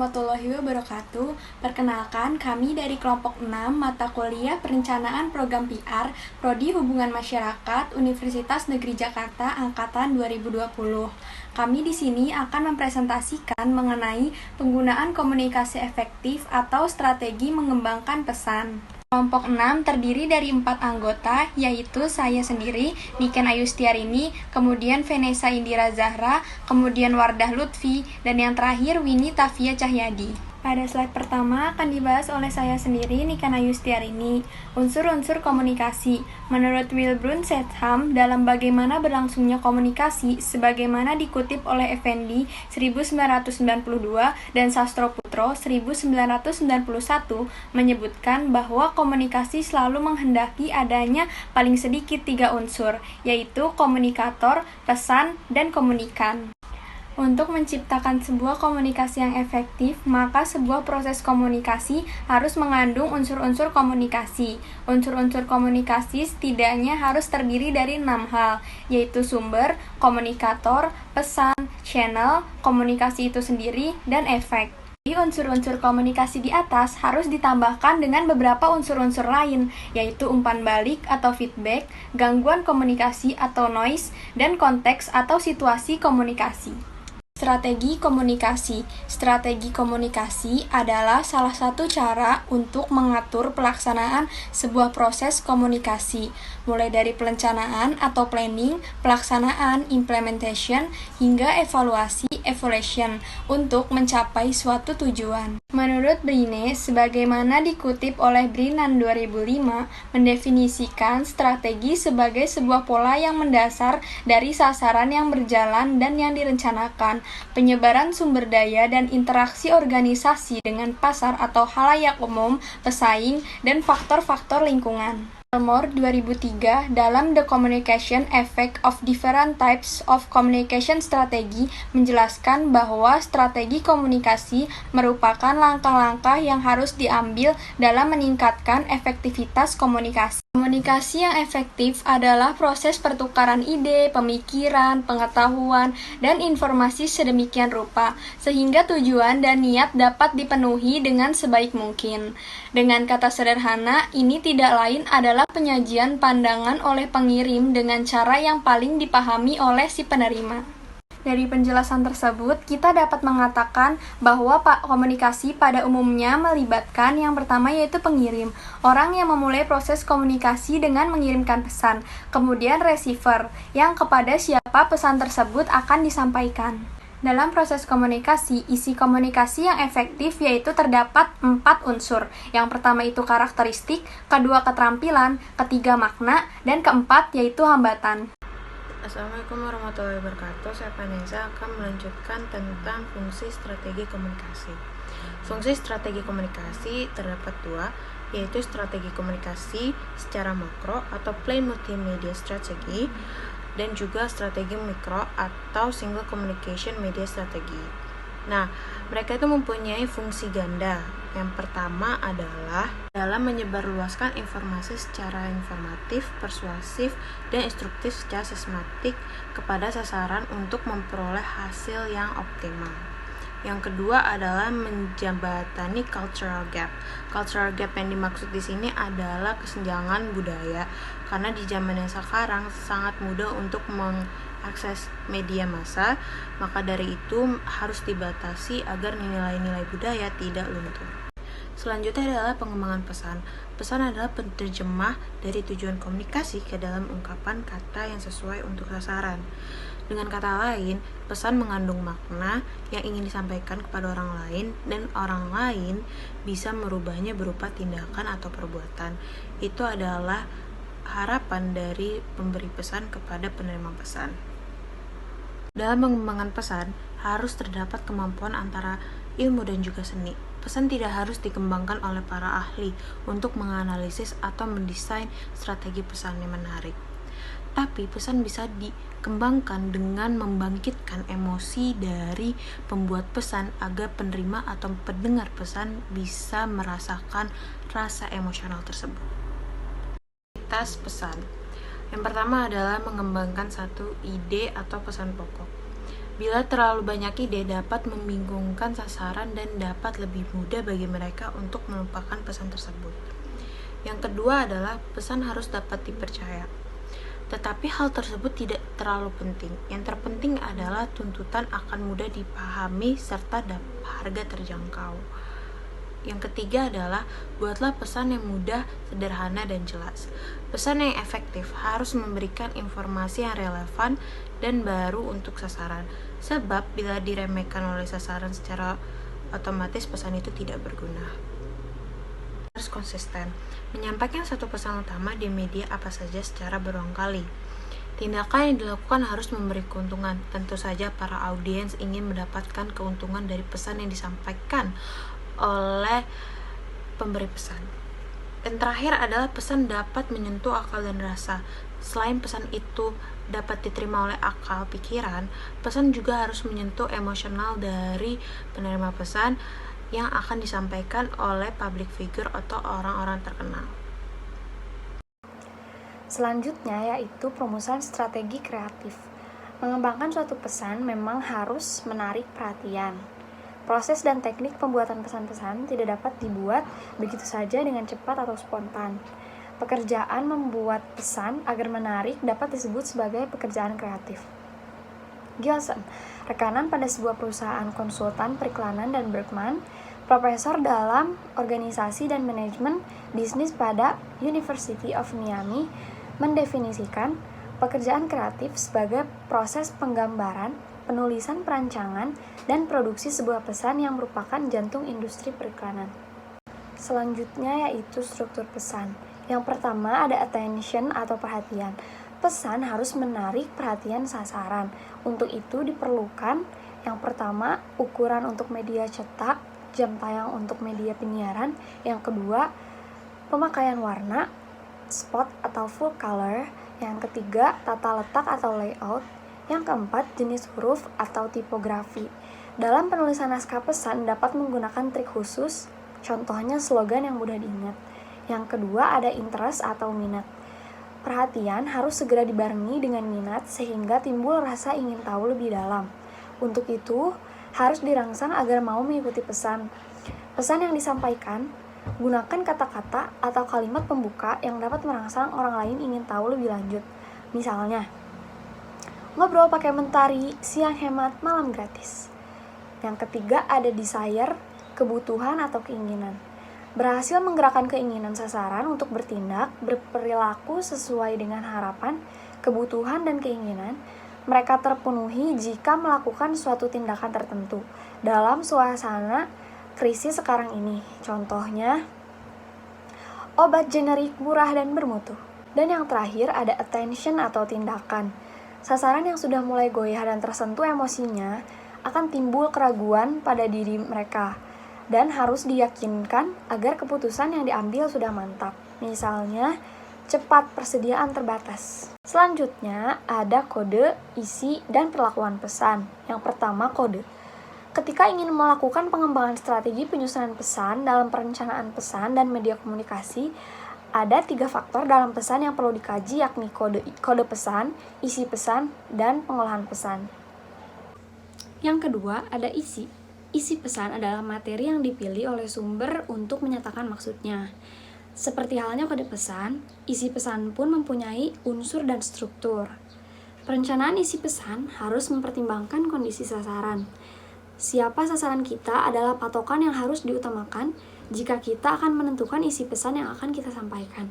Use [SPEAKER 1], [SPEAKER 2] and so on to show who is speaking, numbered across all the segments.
[SPEAKER 1] warahmatullahi wabarakatuh. Perkenalkan, kami dari kelompok 6 mata kuliah Perencanaan Program PR, Prodi Hubungan Masyarakat, Universitas Negeri Jakarta Angkatan 2020. Kami di sini akan mempresentasikan mengenai penggunaan komunikasi efektif atau strategi mengembangkan pesan. Kelompok 6 terdiri dari 4 anggota, yaitu saya sendiri, Niken Ayustiarini, kemudian Vanessa Indira Zahra, kemudian Wardah Lutfi, dan yang terakhir Winnie Tafia Cahyadi. Pada slide pertama akan dibahas oleh saya sendiri, Niken Ayustiarini, unsur-unsur komunikasi. Menurut Wilbrun Setham, dalam bagaimana berlangsungnya komunikasi, sebagaimana dikutip oleh Effendi 1992 dan Sastroputro 1991, menyebutkan bahwa komunikasi selalu menghendaki adanya paling sedikit 3 unsur, yaitu komunikator, pesan, dan komunikan. Untuk menciptakan sebuah komunikasi yang efektif, maka sebuah proses komunikasi harus mengandung unsur-unsur komunikasi. Unsur-unsur komunikasi setidaknya harus terdiri dari 6 hal, yaitu sumber, komunikator, pesan, channel, komunikasi itu sendiri, dan efek. Di unsur-unsur komunikasi di atas harus ditambahkan dengan beberapa unsur-unsur lain, yaitu umpan balik atau feedback, gangguan komunikasi atau noise, dan konteks atau situasi komunikasi. Strategi komunikasi. Strategi komunikasi adalah salah satu cara untuk mengatur pelaksanaan sebuah proses komunikasi, mulai dari perencanaan atau planning, pelaksanaan, implementation, hingga evaluasi, evaluation, untuk mencapai suatu tujuan. Menurut Brine, sebagaimana dikutip oleh Brinan 2005, mendefinisikan strategi sebagai sebuah pola yang mendasar dari sasaran yang berjalan dan yang direncanakan, penyebaran sumber daya dan interaksi organisasi dengan pasar atau halayak umum, pesaing, dan faktor-faktor lingkungan. Elmore 2003 dalam The Communication Effect of Different Types of Communication Strategy menjelaskan bahwa strategi komunikasi merupakan langkah-langkah yang harus diambil dalam meningkatkan efektivitas komunikasi. Komunikasi yang efektif adalah proses pertukaran ide, pemikiran, pengetahuan, dan informasi sedemikian rupa, sehingga tujuan dan niat dapat dipenuhi dengan sebaik mungkin. Dengan kata sederhana, ini tidak lain adalah penyajian pandangan oleh pengirim dengan cara yang paling dipahami oleh si penerima. Dari penjelasan tersebut, kita dapat mengatakan bahwa komunikasi pada umumnya melibatkan yang pertama yaitu pengirim, orang yang memulai proses komunikasi dengan mengirimkan pesan, kemudian receiver, yang kepada siapa pesan tersebut akan disampaikan. Dalam proses komunikasi, isi komunikasi yang efektif yaitu terdapat 4 unsur. Yang pertama itu karakteristik, kedua keterampilan, ketiga makna, dan keempat yaitu hambatan.
[SPEAKER 2] Assalamualaikum warahmatullahi wabarakatuh. Saya Vanessa akan melanjutkan tentang fungsi strategi komunikasi. Fungsi strategi komunikasi terdapat 2, yaitu strategi komunikasi secara makro atau plain multimedia strategy, dan juga strategi mikro atau single communication media strategy. Nah, mereka itu mempunyai fungsi ganda. Yang pertama adalah dalam menyebarluaskan informasi secara informatif, persuasif, dan instruktif secara sistematik kepada sasaran untuk memperoleh hasil yang optimal. Yang kedua adalah menjembatani cultural gap. Cultural gap yang dimaksud di sini adalah kesenjangan budaya, karena di zaman yang sekarang sangat mudah untuk mengakses media massa, maka dari itu harus dibatasi agar nilai-nilai budaya tidak luntur. Selanjutnya adalah pengembangan pesan. Pesan adalah penerjemah dari tujuan komunikasi ke dalam ungkapan kata yang sesuai untuk sasaran. Dengan kata lain, pesan mengandung makna yang ingin disampaikan kepada orang lain, dan orang lain bisa merubahnya berupa tindakan atau perbuatan. Itu adalah harapan dari pemberi pesan kepada penerima pesan. Dalam mengembangkan pesan, harus terdapat kemampuan antara ilmu dan juga seni. Pesan tidak harus dikembangkan oleh para ahli untuk menganalisis atau mendesain strategi pesan yang menarik. Tapi pesan bisa dikembangkan dengan membangkitkan emosi dari pembuat pesan agar penerima atau pendengar pesan bisa merasakan rasa emosional tersebut. Kualitas pesan. Yang pertama adalah mengembangkan satu ide atau pesan pokok. Bila terlalu banyak ide dapat membingungkan sasaran dan dapat lebih mudah bagi mereka untuk melupakan pesan tersebut. Yang kedua adalah pesan harus dapat dipercaya. Tetapi hal tersebut tidak terlalu penting. Yang terpenting adalah tuntutan akan mudah dipahami serta harga terjangkau. Yang ketiga adalah buatlah pesan yang mudah, sederhana, dan jelas. Pesan yang efektif harus memberikan informasi yang relevan dan baru untuk sasaran. Sebab bila diremehkan oleh sasaran secara otomatis pesan itu tidak berguna. Harus konsisten. Menyampaikan satu pesan utama di media apa saja secara berulang kali. Tindakan yang dilakukan harus memberi keuntungan. Tentu saja para audiens ingin mendapatkan keuntungan dari pesan yang disampaikan oleh pemberi pesan. Dan terakhir adalah pesan dapat menyentuh akal dan rasa. Selain pesan itu dapat diterima oleh akal pikiran, pesan juga harus menyentuh emosional dari penerima pesan yang akan disampaikan oleh public figure atau orang-orang terkenal.
[SPEAKER 1] Selanjutnya yaitu perumusan strategi kreatif. Mengembangkan suatu pesan memang harus menarik perhatian. Proses dan teknik pembuatan pesan-pesan tidak dapat dibuat begitu saja dengan cepat atau spontan. Pekerjaan membuat pesan agar menarik dapat disebut sebagai pekerjaan kreatif. Gilson, rekanan pada sebuah perusahaan konsultan periklanan, dan Bergman, profesor dalam organisasi dan manajemen bisnis pada University of Miami, mendefinisikan pekerjaan kreatif sebagai proses penggambaran, penulisan perancangan, dan produksi sebuah pesan yang merupakan jantung industri periklanan. Selanjutnya yaitu struktur pesan. Yang pertama ada attention atau perhatian. Pesan harus menarik perhatian sasaran. Untuk itu diperlukan yang pertama ukuran untuk media cetak, jam tayang untuk media penyiaran. Yang kedua pemakaian warna, spot atau full color. Yang ketiga tata letak atau layout. Yang keempat, jenis huruf atau tipografi. Dalam penulisan naskah pesan dapat menggunakan trik khusus, contohnya slogan yang mudah diingat. Yang kedua, ada interest atau minat. Perhatian harus segera dibarengi dengan minat sehingga timbul rasa ingin tahu lebih dalam. Untuk itu, harus dirangsang agar mau mengikuti pesan. Pesan yang disampaikan, gunakan kata-kata atau kalimat pembuka yang dapat merangsang orang lain ingin tahu lebih lanjut. Misalnya, ngobrol pakai mentari, siang hemat, malam gratis. Yang ketiga ada desire, kebutuhan atau keinginan. Berhasil menggerakkan keinginan sasaran untuk bertindak, berperilaku sesuai dengan harapan, kebutuhan, dan keinginan. Mereka terpenuhi jika melakukan suatu tindakan tertentu dalam suasana krisis sekarang ini. Contohnya, obat generik murah dan bermutu. Dan yang terakhir ada attention atau tindakan. Sasaran yang sudah mulai goyah dan tersentuh emosinya akan timbul keraguan pada diri mereka dan harus diyakinkan agar keputusan yang diambil sudah mantap. Misalnya, cepat, persediaan terbatas. Selanjutnya, ada kode, isi, dan perlakuan pesan. Yang pertama, kode. Ketika ingin melakukan pengembangan strategi penyusunan pesan dalam perencanaan pesan dan media komunikasi, ada 3 faktor dalam pesan yang perlu dikaji, yakni kode pesan, isi pesan, dan pengolahan pesan. Yang kedua, ada isi. Isi pesan adalah materi yang dipilih oleh sumber untuk menyatakan maksudnya. Seperti halnya kode pesan, isi pesan pun mempunyai unsur dan struktur. Perencanaan isi pesan harus mempertimbangkan kondisi sasaran. Siapa sasaran kita adalah patokan yang harus diutamakan jika kita akan menentukan isi pesan yang akan kita sampaikan.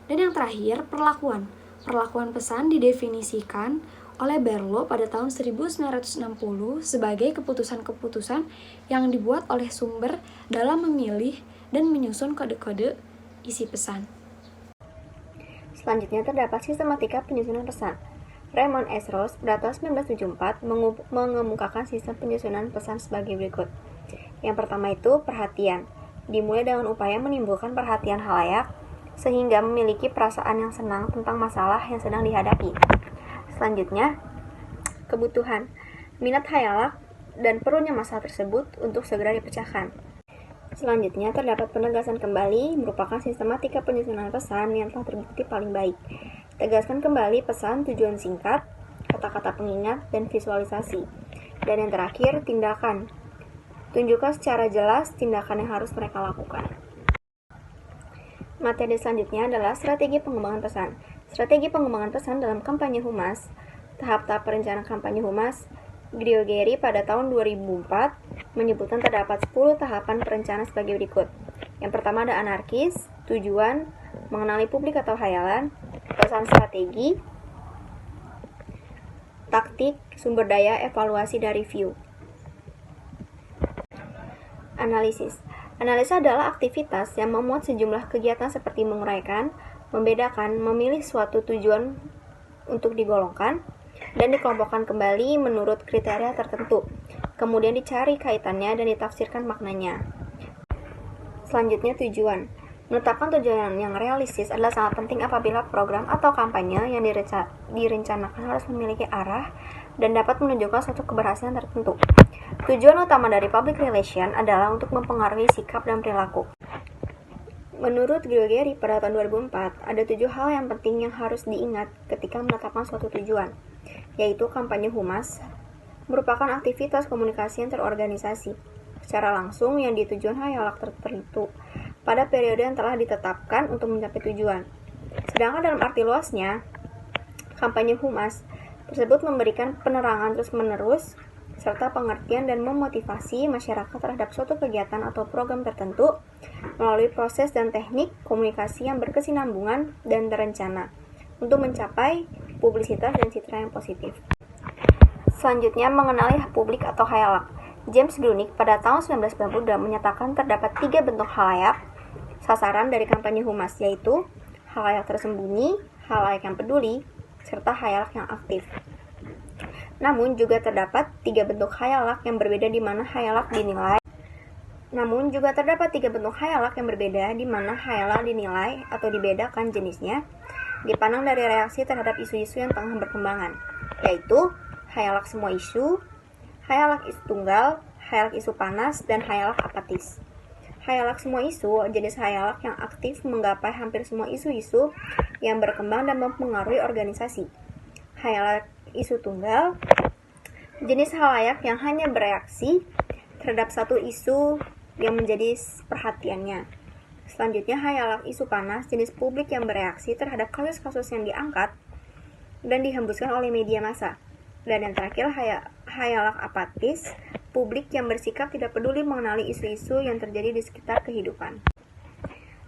[SPEAKER 1] Dan yang terakhir, perlakuan. Perlakuan pesan didefinisikan oleh Berlo pada tahun 1960 sebagai keputusan-keputusan yang dibuat oleh sumber dalam memilih dan menyusun kode-kode isi pesan.
[SPEAKER 3] Selanjutnya terdapat sistematika penyusunan pesan. Raymond S. Ross pada tahun 1974 mengemukakan sistem penyusunan pesan sebagai berikut. Yang pertama itu perhatian. Dimulai dengan upaya menimbulkan perhatian khalayak sehingga memiliki perasaan yang senang tentang masalah yang sedang dihadapi. Selanjutnya, kebutuhan. Minat khayalak dan perlunya masalah tersebut untuk segera dipecahkan. Selanjutnya, terdapat penegasan kembali merupakan sistematika penyusunan pesan yang telah terbukti paling baik. Tegaskan kembali pesan tujuan singkat, serta kata pengingat dan visualisasi. Dan yang terakhir, tindakan. Tunjukkan secara jelas tindakan yang harus mereka lakukan. Materi selanjutnya adalah strategi pengembangan pesan. Strategi pengembangan pesan dalam kampanye humas. Tahap-tahap perencanaan kampanye humas. Griogeri pada tahun 2004 menyebutkan terdapat 10 tahapan perencanaan sebagai berikut. Yang pertama ada anarkis, tujuan, mengenali publik atau hayalan, pesan strategi, taktik, sumber daya, evaluasi, dan review. Analisis. Analisa adalah aktivitas yang memuat sejumlah kegiatan seperti menguraikan, membedakan, memilih suatu tujuan untuk digolongkan, dan dikelompokkan kembali menurut kriteria tertentu. Kemudian dicari kaitannya dan ditafsirkan maknanya. Selanjutnya tujuan. Menetapkan tujuan yang realistis adalah sangat penting apabila program atau kampanye yang direncanakan harus memiliki arah dan dapat menunjukkan suatu keberhasilan tertentu. Tujuan utama dari public relation adalah untuk mempengaruhi sikap dan perilaku. Menurut Griogeri pada tahun 2004, ada 7 hal yang penting yang harus diingat ketika menetapkan suatu tujuan, yaitu kampanye humas merupakan aktivitas komunikasi yang terorganisasi secara langsung yang ditujuan hayalak tertentu pada periode yang telah ditetapkan untuk mencapai tujuan. Sedangkan dalam arti luasnya, kampanye humas tersebut memberikan penerangan terus-menerus serta pengertian dan memotivasi masyarakat terhadap suatu kegiatan atau program tertentu melalui proses dan teknik komunikasi yang berkesinambungan dan terencana untuk mencapai publisitas dan citra yang positif. Selanjutnya, mengenali publik atau khayalak. James Grunig pada tahun 1992 menyatakan terdapat 3 bentuk khalayak sasaran dari kampanye humas, yaitu khalayak tersembunyi, khalayak yang peduli, serta khayalak yang aktif. Namun juga terdapat 3 bentuk khayalak yang berbeda di mana khayalak dinilai atau dibedakan jenisnya dipandang dari reaksi terhadap isu-isu yang tengah berkembangan, yaitu khayalak semua isu, khayalak isu tunggal, khayalak isu panas, dan khayalak apatis. Khayalak semua isu jenis khayalak yang aktif menggapai hampir semua isu-isu yang berkembang dan mempengaruhi organisasi. Khayalak isu tunggal jenis khalayak yang hanya bereaksi terhadap satu isu yang menjadi perhatiannya. Selanjutnya, khayalak isu panas jenis publik yang bereaksi terhadap kasus-kasus yang diangkat dan dihembuskan oleh media massa. Dan yang terakhir, khayalak apatis publik yang bersikap tidak peduli mengenali isu-isu yang terjadi di sekitar kehidupan.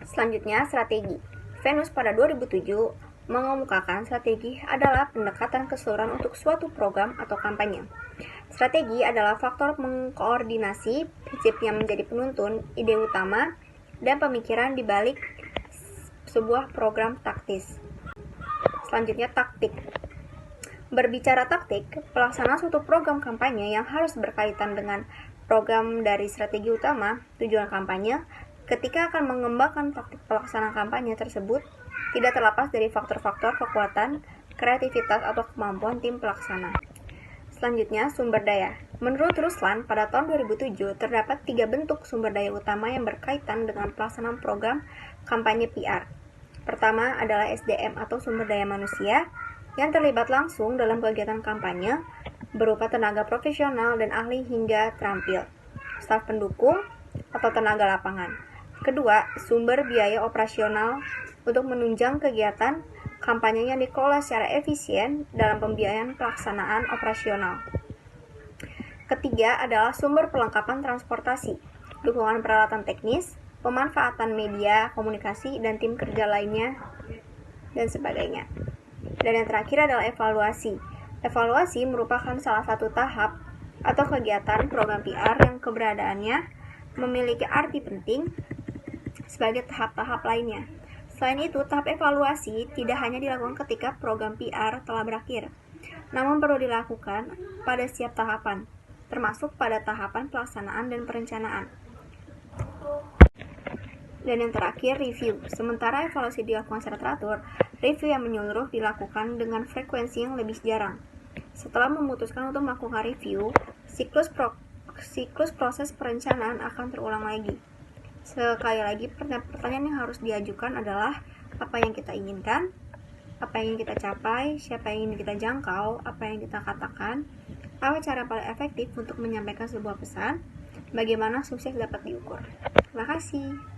[SPEAKER 3] Selanjutnya, strategi. Venus pada 2007 mengemukakan strategi adalah pendekatan keseluruhan untuk suatu program atau kampanye. Strategi adalah faktor mengkoordinasi prinsip yang menjadi penuntun, ide utama, dan pemikiran di balik sebuah program taktis. Selanjutnya, taktik. Berbicara taktik, pelaksanaan suatu program kampanye yang harus berkaitan dengan program dari strategi utama, tujuan kampanye, ketika akan mengembangkan taktik pelaksanaan kampanye tersebut, tidak terlepas dari faktor-faktor kekuatan, kreativitas, atau kemampuan tim pelaksana. Selanjutnya, sumber daya. Menurut Ruslan, pada tahun 2007, terdapat 3 bentuk sumber daya utama yang berkaitan dengan pelaksanaan program kampanye PR. Pertama adalah SDM atau sumber daya manusia, yang terlibat langsung dalam kegiatan kampanye, berupa tenaga profesional dan ahli hingga terampil, staf pendukung, atau tenaga lapangan. Kedua, sumber biaya operasional untuk menunjang kegiatan kampanye yang dikelola secara efisien dalam pembiayaan pelaksanaan operasional. Ketiga adalah sumber perlengkapan transportasi, dukungan peralatan teknis, pemanfaatan media, komunikasi, dan tim kerja lainnya, dan sebagainya. Dan yang terakhir adalah evaluasi. Evaluasi merupakan salah satu tahap atau kegiatan program PR yang keberadaannya memiliki arti penting sebagai tahap-tahap lainnya. Selain itu, tahap evaluasi tidak hanya dilakukan ketika program PR telah berakhir, namun perlu dilakukan pada setiap tahapan, termasuk pada tahapan pelaksanaan dan perencanaan. Dan yang terakhir, review. Sementara evaluasi dilakukan secara teratur, review yang menyeluruh dilakukan dengan frekuensi yang lebih jarang. Setelah memutuskan untuk melakukan review, siklus proses perencanaan akan terulang lagi. Sekali lagi, pertanyaan yang harus diajukan adalah apa yang kita inginkan, apa yang ingin kita capai, siapa yang ingin kita jangkau, apa yang kita katakan, apa cara paling efektif untuk menyampaikan sebuah pesan, bagaimana sukses dapat diukur. Terima kasih.